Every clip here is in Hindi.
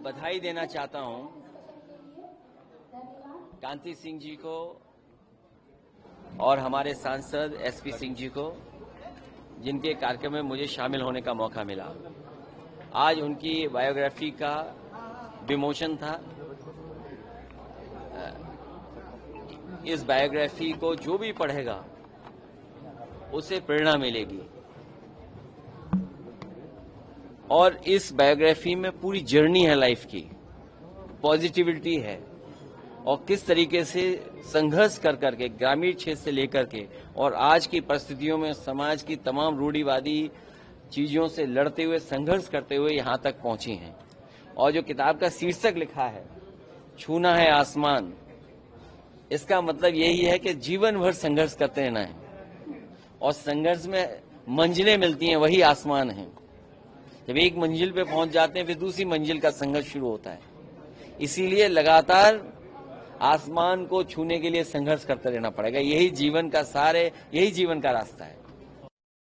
बधाई देना चाहता हूं कांति सिंह जी को और हमारे सांसद एसपी सिंह जी को, जिनके कार्यक्रम में मुझे शामिल होने का मौका मिला। आज उनकी बायोग्राफी का विमोचन था। इस बायोग्राफी को जो भी पढ़ेगा उसे प्रेरणा मिलेगी और इस बायोग्राफी में पूरी जर्नी है लाइफ की, पॉजिटिविटी है और किस तरीके से संघर्ष कर करके ग्रामीण क्षेत्र से लेकर के और आज की परिस्थितियों में समाज की तमाम रूढ़िवादी चीजों से लड़ते हुए, संघर्ष करते हुए यहां तक पहुंची हैं। और जो किताब का शीर्षक लिखा है, छूना है आसमान, इसका मतलब यही है कि जीवन भर संघर्ष करते रहना है और संघर्ष में मंजिलें मिलती हैं, वही आसमान है। जब एक मंजिल पे पहुंच जाते हैं फिर दूसरी मंजिल का संघर्ष शुरू होता है। इसीलिए लगातार आसमान को छूने के लिए संघर्ष करते रहना पड़ेगा। यही जीवन का सार है, यही जीवन का रास्ता है।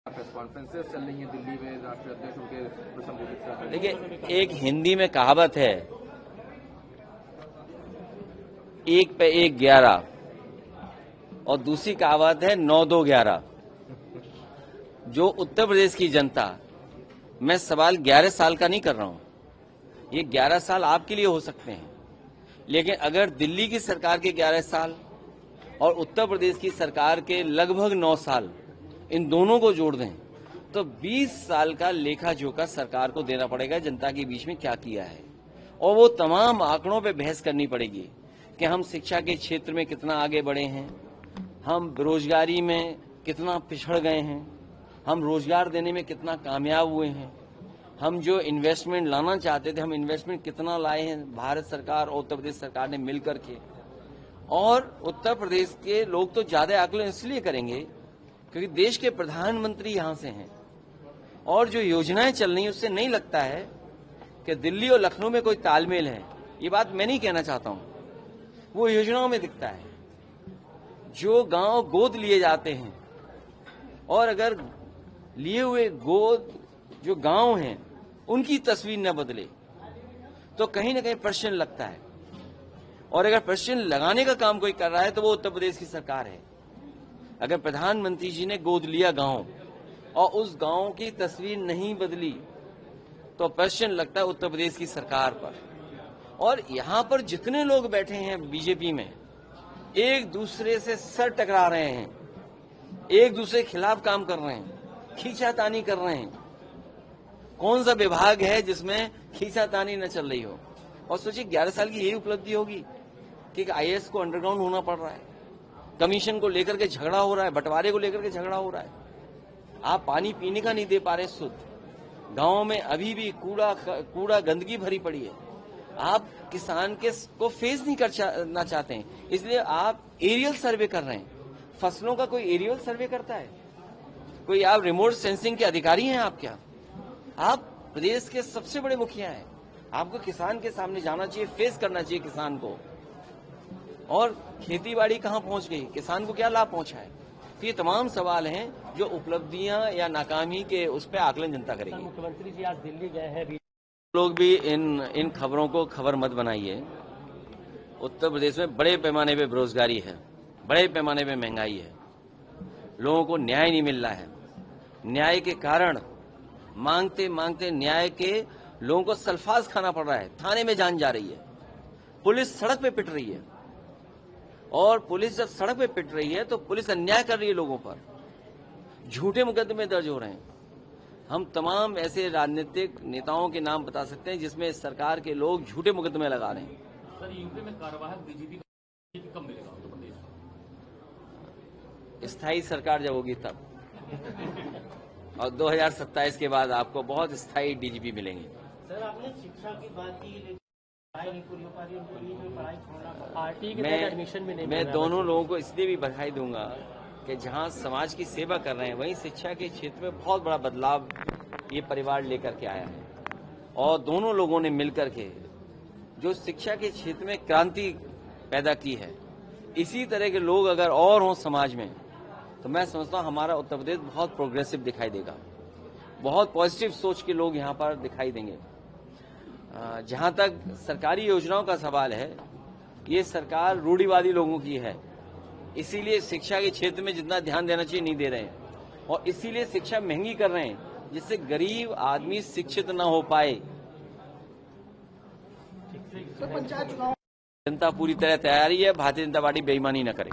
कॉन्फ्रेंसेस चल रही हैं दिल्ली में, राष्ट्रीय अध्यक्ष उनके संबोधित कर रहे हैं। देखिए, एक हिंदी में कहावत है, 1 पे 1 11 और दूसरी कहावत है 9 2 11। जो उत्तर प्रदेश की जनता, मैं सवाल 11 साल का नहीं कर रहा हूं, ये 11 साल आपके लिए हो सकते हैं, लेकिन अगर दिल्ली की सरकार के 11 साल और उत्तर प्रदेश की सरकार के लगभग 9 साल, इन दोनों को जोड़ दें तो 20 साल का लेखा जोखा सरकार को देना पड़ेगा जनता के बीच में क्या किया है। और वो तमाम आंकड़ों पे बहस करनी पड़ेगी कि हम शिक्षा के क्षेत्र में कितना आगे बढ़े हैं, हम बेरोजगारी में कितना पिछड़ गए हैं, हम रोजगार देने में कितना कामयाब हुए हैं, हम जो इन्वेस्टमेंट लाना चाहते थे हम इन्वेस्टमेंट कितना लाए हैं, भारत सरकार और उत्तर प्रदेश सरकार ने मिलकर के। और उत्तर प्रदेश के लोग तो ज्यादा आकलन इसलिए करेंगे क्योंकि देश के प्रधानमंत्री यहां से हैं और जो योजनाएं चल रही हैं उससे नहीं लगता है कि दिल्ली और लखनऊ में कोई तालमेल है। ये बात मैं नहीं कहना चाहता हूं, वो योजनाओं में दिखता है। जो गांव गोद लिए जाते हैं और अगर लिए हुए गोद जो गांव हैं उनकी तस्वीर न बदले तो कहीं ना कहीं प्रश्न लगता है। और अगर प्रश्न लगाने का काम कोई कर रहा है तो वो उत्तर प्रदेश की सरकार है। अगर प्रधानमंत्री जी ने गोद लिया गांव और उस गांव की तस्वीर नहीं बदली तो प्रश्न लगता है उत्तर प्रदेश की सरकार पर। और यहां पर जितने लोग बैठे हैं बीजेपी में, एक दूसरे से सर टकरा रहे हैं, एक दूसरे के खिलाफ काम कर रहे हैं, खींचातानी कर रहे हैं। कौन सा विभाग है जिसमें खींचातानी न चल रही हो? और सोचिए 11 साल की यही उपलब्धि होगी कि आईएएस को अंडरग्राउंड होना पड़ रहा है, कमीशन को लेकर के झगड़ा हो रहा है, बंटवारे को लेकर के झगड़ा हो रहा है, आप पानी पीने का नहीं दे पा रहे शुद्ध, गांव में अभी भी कूड़ा गंदगी भरी पड़ी है, आप किसान को फेस नहीं करना चाहते हैं, इसलिए आप एरियल सर्वे कर रहे हैं। फसलों का कोई एरियल सर्वे करता है? कोई आप रिमोट सेंसिंग के अधिकारी हैं? आप क्या? आप प्रदेश के सबसे बड़े मुखिया हैं, आपको किसान के सामने जाना चाहिए, फेस करना चाहिए किसान को। और खेतीबाड़ी कहां पहुंच गई, किसान को क्या लाभ पहुंचा है? तो ये तमाम सवाल हैं जो उपलब्धियां या नाकामी के उस पर आकलन जनता करेगी। मुख्यमंत्री जी आज दिल्ली गए हैं, लोग भी इन खबरों को खबर मत बनाइए। उत्तर प्रदेश में बड़े पैमाने पे बेरोजगारी है, बड़े पैमाने पे महंगाई है, लोगों को न्याय नहीं मिल रहा है। न्याय के कारण मांगते मांगते न्याय के लोगों को सल्फास खाना पड़ रहा है, थाने में जान जा रही है, पुलिस सड़क पे पिट रही है। और पुलिस जब सड़क पे पिट रही है तो पुलिस अन्याय कर रही है लोगों पर, झूठे मुकदमे दर्ज हो रहे हैं। हम तमाम ऐसे राजनीतिक नेताओं के नाम बता सकते हैं जिसमें सरकार के लोग झूठे मुकदमे लगा रहे हैं। सर, यूपी में कार्यवाहक डीजीपी कब मिलेगा उत्तर प्रदेश को? स्थायी सरकार जब होगी तब और 2027 के बाद आपको बहुत स्थायी डीजीपी मिलेंगे। सर, आपने शिक्षा की बात की, लेकिन पढ़ाई नहीं पूरी हो पा रही है, उनके बीच में पढ़ाई छोड़ना आरटी के तहत एडमिशन भी नहीं मिल मैं रहा है दोनों लोगों को इसलिए भी बधाई दूंगा कि जहां समाज की सेवा कर रहे हैं वहीं शिक्षा के क्षेत्र में बहुत बड़ा बदलाव ये परिवार लेकर के आया है। और दोनों लोगों ने मिलकर के जो शिक्षा के क्षेत्र में क्रांति पैदा की है, इसी तरह के लोग अगर और हों समाज में तो मैं समझता हूं हमारा उत्तर प्रदेश बहुत प्रोग्रेसिव दिखाई देगा, बहुत पॉजिटिव सोच के लोग यहां पर दिखाई देंगे। जहां तक सरकारी योजनाओं का सवाल है, ये सरकार रूढ़िवादी लोगों की है, इसीलिए शिक्षा के क्षेत्र में जितना ध्यान देना चाहिए नहीं दे रहे हैं, और इसीलिए शिक्षा महंगी कर रहे हैं, जिससे गरीब आदमी शिक्षित न हो पाए। जनता पूरी तरह तैयारी है, भारतीय जनता पार्टी बेईमानी न करे।